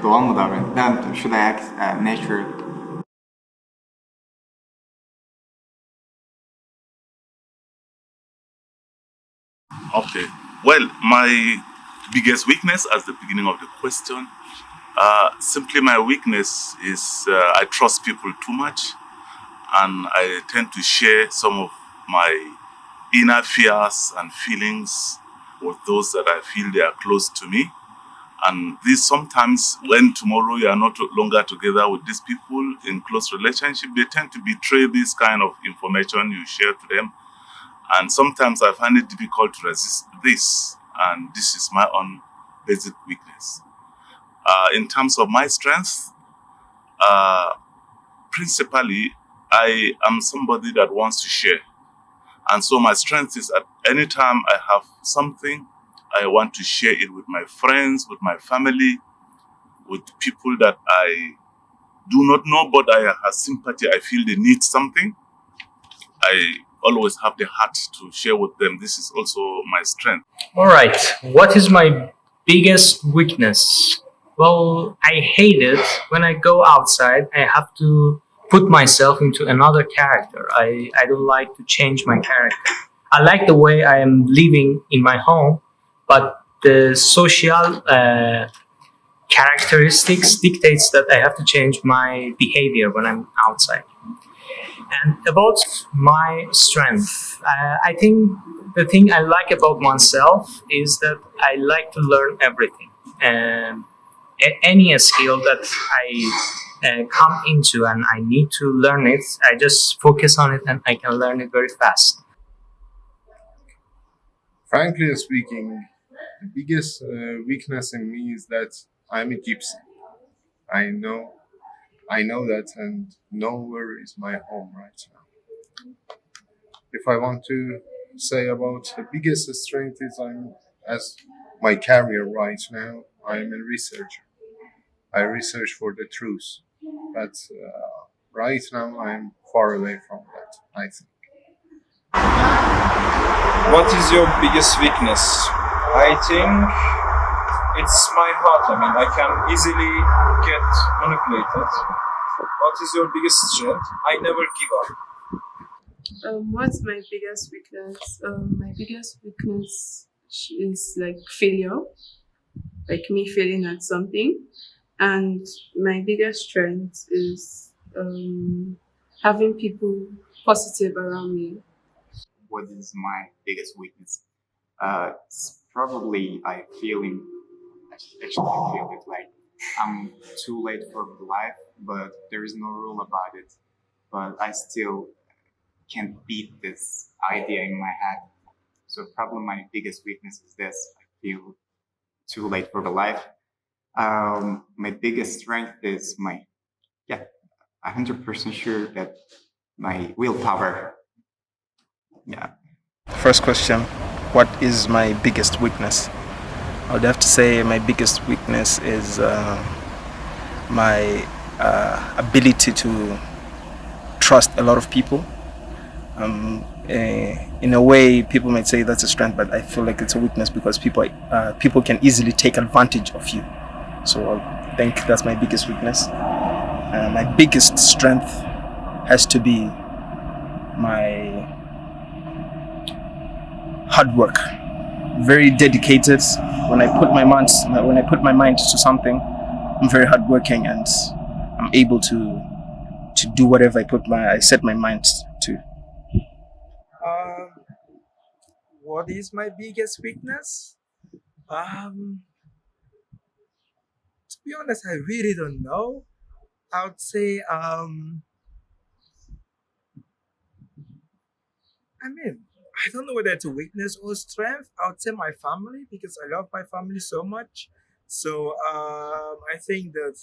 Doğal mı davranıyor? Ben should I act natural? Okay. Well, my biggest weakness, as the beginning of the question, simply my weakness is I trust people too much, and I tend to share some of my inner fears and feelings with those that I feel they are close to me. And this sometimes, when tomorrow you are not longer together with these people in close relationship, they tend to betray this kind of information you share to them. And sometimes I find it difficult to resist this. And this is my own basic weakness. In terms of my strength, uh, principally, I am somebody that wants to share. And so my strength is at any time I have something, I want to share it with my friends, with my family, with people that I do not know, but I have sympathy. I feel they need something. I always have the heart to share with them. This is also my strength. All right. What is my biggest weakness? Well, I hate it when I go outside. I have to put myself into another character. I don't like to change my character. I like the way I am living in my home, but the social characteristics dictates that I have to change my behavior when I'm outside. And about my strength, I think the thing I like about myself is that I like to learn everything. And any skill that I come into and I need to learn it, I just focus on it and I can learn it very fast. Frankly speaking, the biggest weakness in me is that I'm a gypsy. I know, I know that, and nowhere is my home right now. If I want to say about the biggest strength is I'm as my career right now, I'm a researcher. I research for the truth, but right now I'm far away from that. I think. What is your biggest weakness? I think it's my heart. I mean, I can easily get manipulated. What is your biggest strength? I never give up. What's my biggest weakness? My biggest weakness is like failure, like me failing at something. And my biggest strength is having people positive around me. What is my biggest weakness? It's probably I feeling actually I feel it like I'm too late for life, but there is no rule about it. But I still can't beat this idea in my head. So probably my biggest weakness is this: I feel too late for the life. My biggest strength is my, yeah, 100% sure that my willpower. Yeah. First question, what is my biggest weakness? I would have to say my biggest weakness is my ability to trust a lot of people. In a way, people might say that's a strength, but I feel like it's a weakness because people can easily take advantage of you. So I think that's my biggest weakness. My biggest strength has to be my hard work. Very dedicated. When I put my mind to something, I'm very hardworking and I'm able to do whatever I set my mind to. Um, what is my biggest weakness? Um, to be honest, I really don't know. I would say I mean, I don't know whether it's a weakness or strength. I would say my family because I love my family so much. So I think that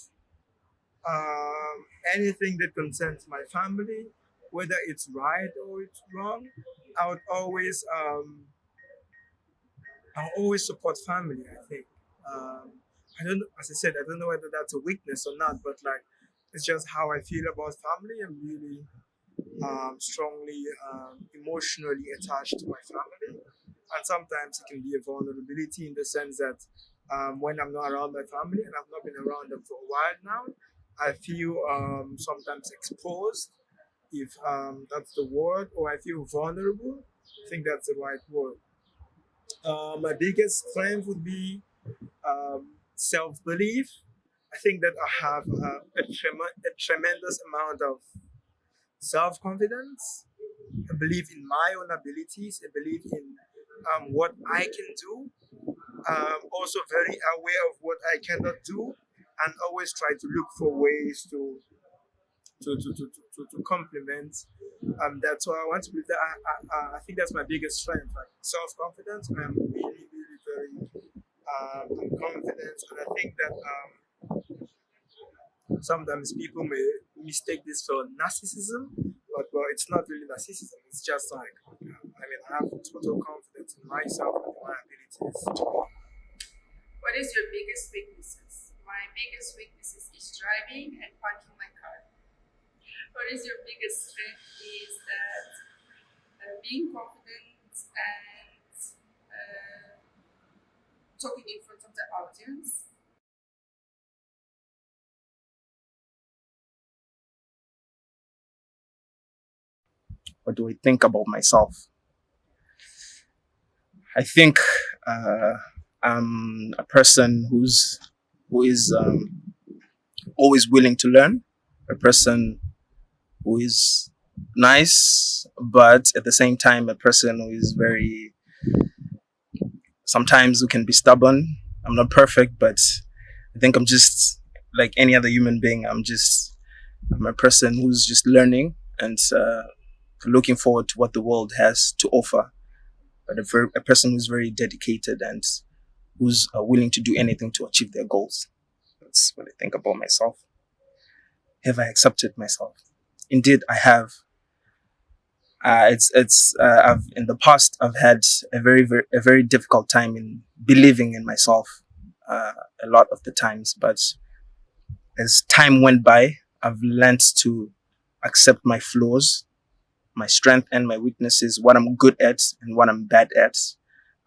anything that concerns my family, whether it's right or it's wrong, I would I'll always support family. I think. I don't, as I said, I don't know whether that's a weakness or not, but like, it's just how I feel about family. I'm really strongly emotionally attached to my family, and sometimes it can be a vulnerability in the sense that when I'm not around my family and I've not been around them for a while now, I feel sometimes exposed, if that's the word, or I feel vulnerable. I think that's the right word. My biggest strength would be self belief. I think that I have a tremendous amount of self confidence. I believe in my own abilities. I believe in what I can do. Also, very aware of what I cannot do, and always try to look for ways to complement. That's why I want to believe that I think that's my biggest strength, like self confidence. I'm really, really very I'm confident, and I think that sometimes people may mistake this for narcissism, but well, it's not really narcissism. It's just like I mean, I have total confidence in myself and my abilities. What is your biggest weaknesses? My biggest weaknesses is driving and parking my car. What is your biggest strength is that being confident and talking in front of the audience. What do I think about myself? I think I'm a person who is always willing to learn, a person who is nice, but at the same time, a person who is very sometimes who can be stubborn. I'm not perfect, but I think I'm just like any other human being. I'm a person who's just learning and looking forward to what the world has to offer. But a person who's very dedicated and who's willing to do anything to achieve their goals. That's what I think about myself. Have I accepted myself? Indeed, I have. I've in the past I've had a very difficult time in believing in myself a lot of the times, but as time went by, I've learned to accept my flaws, my strength and my weaknesses, what I'm good at and what I'm bad at.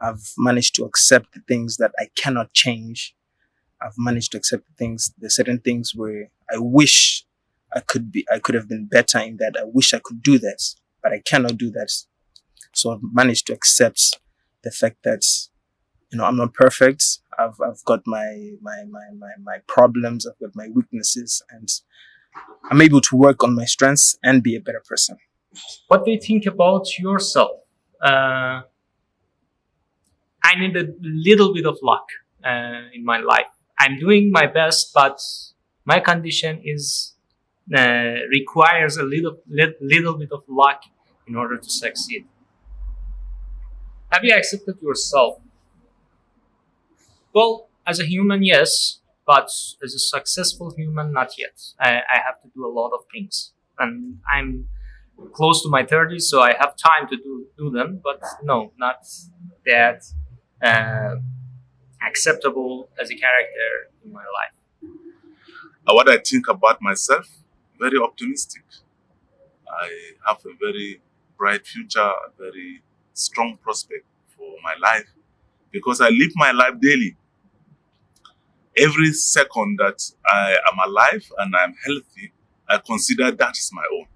I've managed to accept the things that I cannot change. I've managed to accept there's certain things where I wish I could have been better in that. I wish I could do that, but I cannot do that. So I've managed to accept the fact that, I'm not perfect. I've got my problems. I've got my weaknesses, and I'm able to work on my strengths and be a better person. What do you think about yourself? I need a little bit of luck in my life. I'm doing my best, but my condition is requires a little bit of luck in order to succeed. Have you accepted yourself? Well, as a human, yes, but as a successful human, not yet. I have to do a lot of things, and I'm close to my 30s, so I have time to do them. But no, not that acceptable as a character in my life. What I think about myself, very optimistic. I have a very bright future, a very strong prospect for my life because I live my life daily. Every second that I am alive and I'm healthy, I consider that is my own.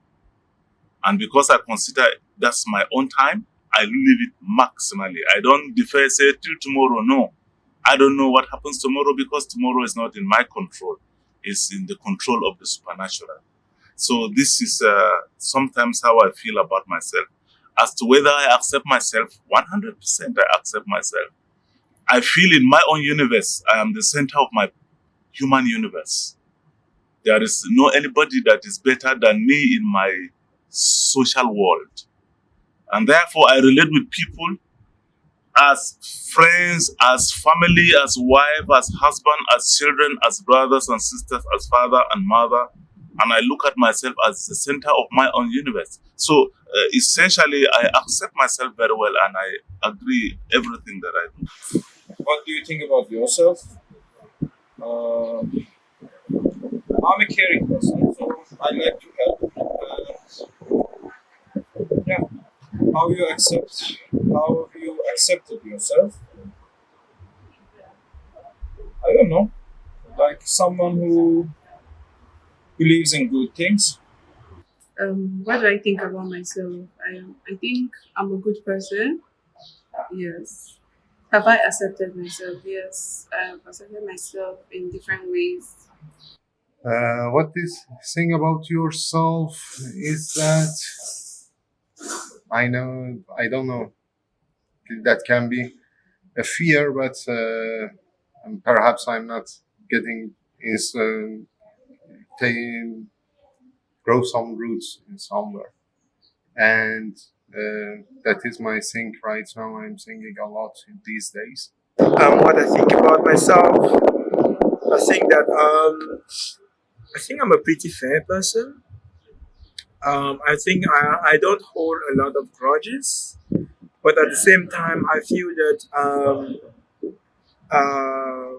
And because I consider that's my own time, I live it maximally. I don't defer, say, till tomorrow. No. I don't know what happens tomorrow because tomorrow is not in my control. It's in the control of the supernatural. So this is sometimes how I feel about myself. As to whether I accept myself, 100% I accept myself. I feel in my own universe, I am the center of my human universe. There is no anybody that is better than me in my social world. And therefore, I relate with people as friends, as family, as wife, as husband, as children, as brothers and sisters, as father and mother. And I look at myself as the center of my own universe. So essentially, I accept myself very well and I agree everything that I do. What do you think about yourself? I'm a caring person, so I like to help. And yeah, how you accepted yourself? I don't know, like someone who believes in good things. What do I think about myself? I think I'm a good person. Yes. Have I accepted myself? Yes. I've accepted myself in different ways. What this thing about yourself is that I don't know. That can be a fear, but perhaps I'm not getting is taking grow some roots in somewhere, and that is my thing right now. I'm thinking a lot in these days. What I think about myself, I think that I think I'm a pretty fair person. I think I don't hold a lot of grudges, but at the same time, I feel that uh,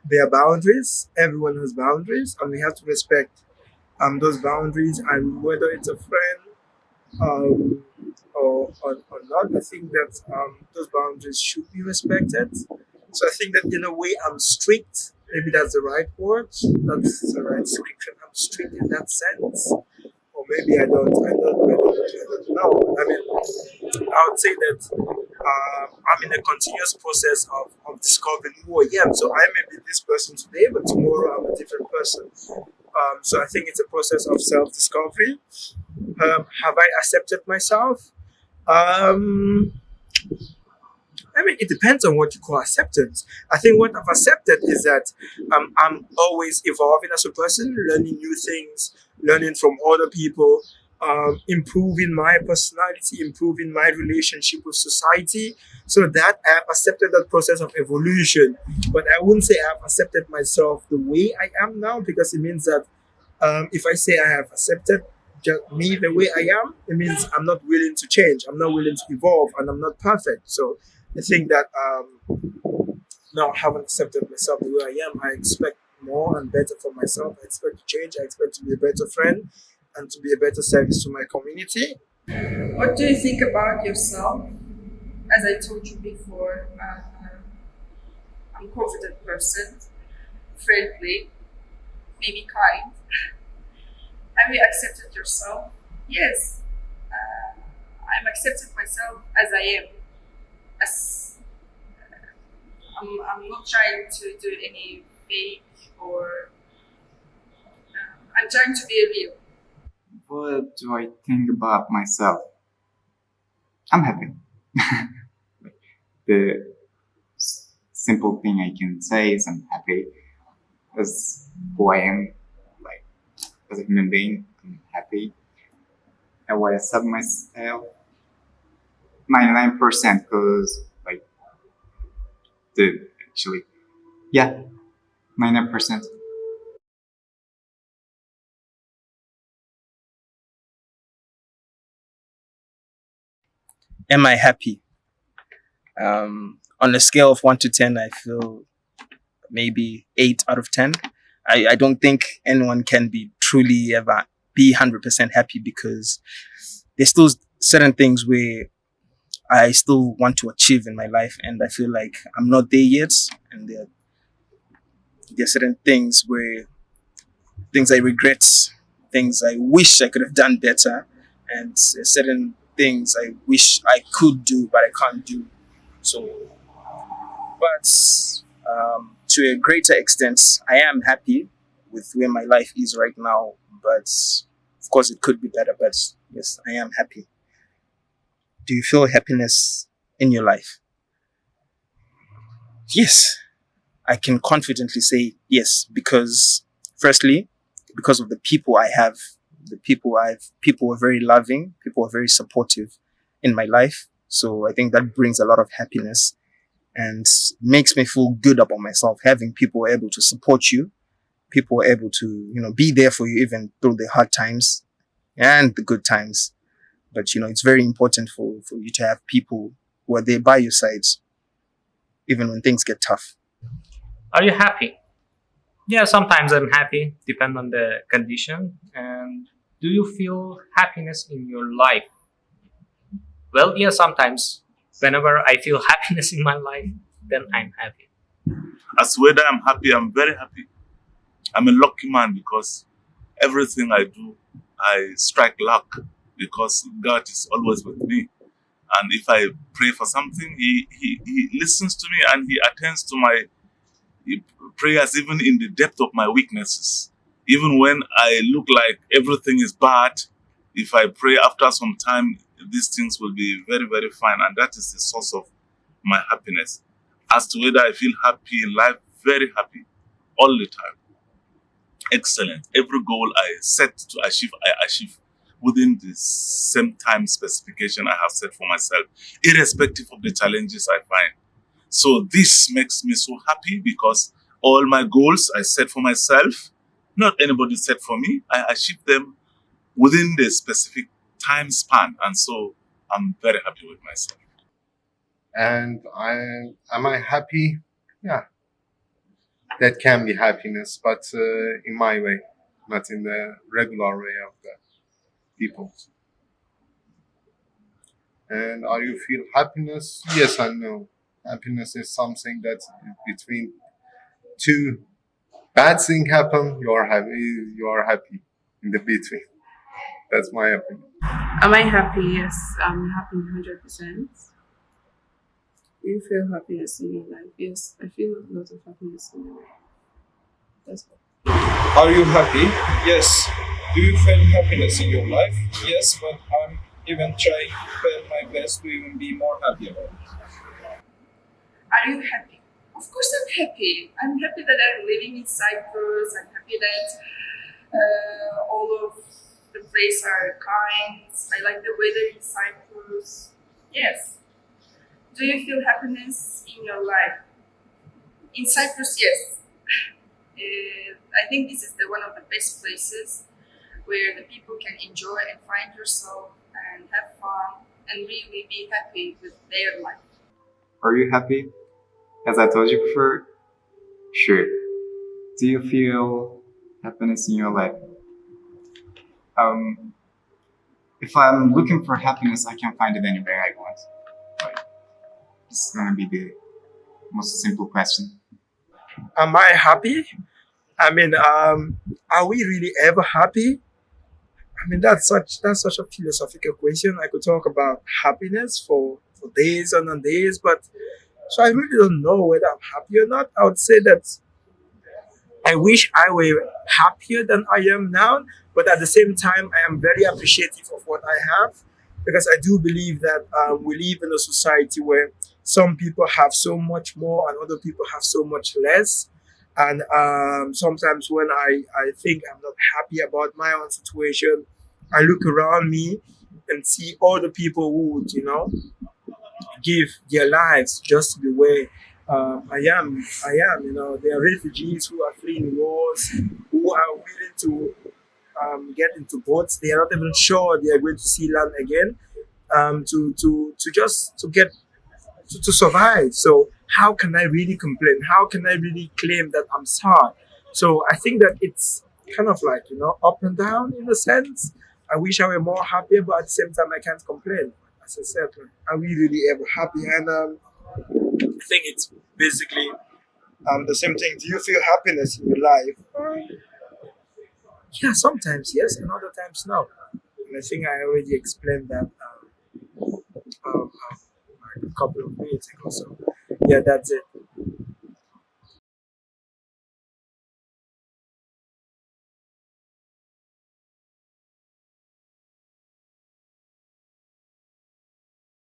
there are boundaries. Everyone has boundaries, and we have to respect those boundaries. And whether it's a friend um, or not, I think that those boundaries should be respected. So I think that in a way I'm strict. Maybe that's the right word. That's the right description. I'm strict in that sense. Or maybe I don't know. I mean, I would say that I'm in a continuous process of discovering who I am. So I may be this person today, but tomorrow I'm a different person. So I think it's a process of self-discovery. Have I accepted myself? Um, I mean, it depends on what you call acceptance. I think what I've accepted is that I'm always evolving as a person, learning new things, learning from other people, improving my personality, improving my relationship with society. So that I have accepted that process of evolution. But I wouldn't say I've accepted myself the way I am now because it means that if I say I have accepted just me the way I am, it means I'm not willing to change. I'm not willing to evolve, and I'm not perfect. So I think that now I haven't accepted myself the way I am. I expect more and better for myself. I expect to change. I expect to be a better friend and to be a better service to my community. What do you think about yourself? As I told you before, I'm a confident person, friendly, maybe kind. Have you accepted yourself? Yes. I'm accepting myself as I am. As I'm not trying to do any fake or I'm trying to be real. What do I think about myself? I'm happy. The simple thing I can say is I'm happy as who I am, like as a human being. I'm happy. And why I accept myself 99% because like the actually yeah 99%. Am I happy? On a scale of 1 to 10, I feel maybe 8 out of 10. I don't think anyone can be truly ever be 100% happy because there's still certain things where I still want to achieve in my life, and I feel like I'm not there yet. And there are certain things where things I regret, things I wish I could have done better, and certain things I wish I could do but I can't do. So, but to a greater extent, I am happy with where my life is right now. But of course, it could be better. But yes, I am happy. Do you feel happiness in your life? Yes, I can confidently say yes because, firstly, because of the people I have The people were very loving. People were very supportive in my life. So I think that brings a lot of happiness and makes me feel good about myself. Having people able to support you, people able to, be there for you even through the hard times and the good times. But, it's very important for you to have people who are there by your sides, even when things get tough. Are you happy? Yeah, sometimes I'm happy, depend on the condition. And do you feel happiness in your life? Well, yeah, sometimes. Whenever I feel happiness in my life, then I'm happy. As whether I'm happy, I'm very happy. I'm a lucky man because everything I do, I strike luck because God is always with me. And if I pray for something, he listens to me and he attends to my prayers even in the depth of my weaknesses. Even when I look like everything is bad, if I pray after some time, these things will be very, very fine. And that is the source of my happiness. As to whether I feel happy in life, very happy all the time. Excellent. Every goal I set to achieve, I achieve within the same time specification I have set for myself, irrespective of the challenges I find. So this makes me so happy because all my goals I set for myself, not anybody set for me, I achieve them within the specific time span. And so I'm very happy with myself. And am I happy? Yeah, that can be happiness, but in my way, not in the regular way of the people. And are you feel happiness? Yes and no. Happiness is something that between two bad things happen, you're happy in the between. That's my opinion. Am I happy? Yes, I'm happy 100%. Do you feel happiness in your life? Yes, I feel a lot of happiness in my life. That's all. Are you happy? Yes. Do you feel happiness in your life? Yes, but I'm even trying to feel my best to even be more happy about it. Are you happy? Of course I'm happy. I'm happy that I'm living in Cyprus. I'm happy that all of the places are kind. I like the weather in Cyprus. Yes. Do you feel happiness in your life? In Cyprus, yes. I think this is one of the best places where the people can enjoy and find yourself and have fun and really be happy with their life. Are you happy? As I told you before, sure. Do you feel happiness in your life? If I'm looking for happiness, I can find it anywhere I want. Like, it's gonna be the most simple question. Am I happy? I mean, are we really ever happy? I mean, that's such a philosophical question. I could talk about happiness for days and days, but so I really don't know whether I'm happy or not. I would say that I wish I were happier than I am now, but at the same time, I am very appreciative of what I have because I do believe that we live in a society where some people have so much more and other people have so much less. And sometimes when I think I'm not happy about my own situation, I look around me and see all the people who would, give their lives just to be where I am. There are refugees who are fleeing wars, who are willing to get into boats. They are not even sure they are going to see land again. To survive. So how can I really complain? How can I really claim that I'm sad? So I think that it's kind of like, up and down in a sense. I wish I were more happier, but at the same time, I can't complain. As I said, are we really ever happy? And I think it's basically the same thing. Do you feel happiness in your life? Yeah, sometimes yes, and other times no. And I think I already explained that a couple of minutes ago. So yeah, that's it.